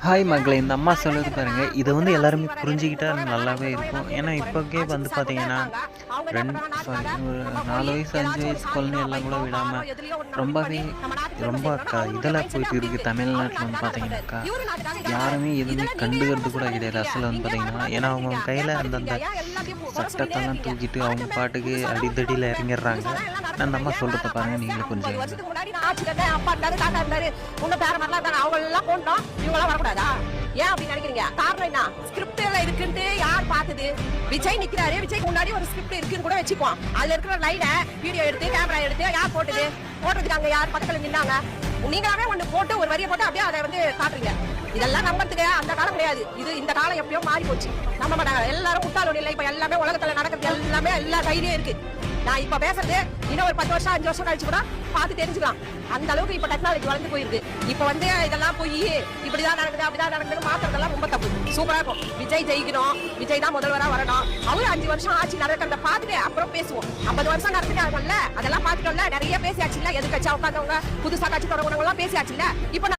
Hi மகளே! இந்த அம்மா சொல்லுது பாருங்க. இத எல்லாருமே புரிஞ்சுக்கிட்டா நல்லாவே இருக்கும். ஏன்னா, இப்போக்கே பார்த்தீங்கன்னா, 2 சாரி ஒரு 4 வயசு, 5 வயசு குழந்தையெல்லாம் கூட விடாம ரொம்பவே ரொம்ப இதெல்லாம் போயிட்டு இருக்கு. தமிழ்நாட்ல பார்த்தீங்கன்னாக்கா, யாருமே எதுவுமே கண்டுக்கிறது கூட கிடையாது. அசல பார்த்தீங்கன்னா, ஏன்னா அவங்க கையில அந்தந்த சட்டத்தெல்லாம் தூக்கிட்டு அவங்க பாட்டுக்கு அடிதடியில இறங்கிடுறாங்க. அந்த அம்மா சொல்றத பாருங்க, நீங்களே புரிஞ்சுக்கங்க. ஏன் அப்படி நினைக்கிறீங்க? காரணம் என்ன? ஸ்கிரிப்ட் எல்லாம் இருக்குன்னு யார் பார்த்தது? விஜய் நிக்கிறாரு, விஜய் முன்னாடி ஒரு ஸ்கிரிப்ட் இருக்குன்னு கூட வச்சுக்குவோம். அதுல இருக்கிற லைன வீடியோ எடுத்து கேமரா எடுத்து யார் போட்டது? போட்டதுக்கு அங்க யார் பக்கத்துல நின்னாங்க? நீங்களாவே ஒண்ணு போட்டு ஒரு வரியை போட்டு அப்படியே அதை காட்டுறீங்க. இதெல்லாம் நம்பறதுக்கு அந்த காலம் கிடையாது. இந்த காலம் எப்பயோ மாறி போச்சு. நம்ப மாட்டாங்க. எல்லாரும் முட்டாளோட இல்லை. இப்ப எல்லாமே உலகத்துல நடக்கிறது எல்லாமே எல்லா கையிலயும் இருக்கு. நான் இப்ப பேசுறது இன்னும் ஒரு 10 வருஷம் 5 வருஷம் கழிச்சு கூட பார்த்து தெரிஞ்சுக்கலாம். அந்த அளவுக்கு இப்ப டெக்னாலஜி வளர்ந்து போயிருக்கு. இப்ப இதெல்லாம் போய் இப்படிதான் நடக்குது அப்படிதான் நடக்குதுன்னு மாத்துறதெல்லாம் ரொம்ப தப்பு. சூப்பரா இருக்கும். விஜய் ஜெயிக்கணும், விஜய் தான் முதல்வரா வரணும். அவரு 5 வருஷம் ஆட்சி நடக்கிறத பார்த்துட்டு அப்புறம் பேசுவோம். 50 வருஷம் நடந்துட்டாங்கல்ல, அதெல்லாம் பார்த்துட்டோம்ல, நிறைய பேசியாச்சுல்ல. எது கட்சியா உட்காந்தவங்க புதுசா கட்சி தொடங்குறவங்க எல்லாம் பேசியாச்சுல்ல. இப்ப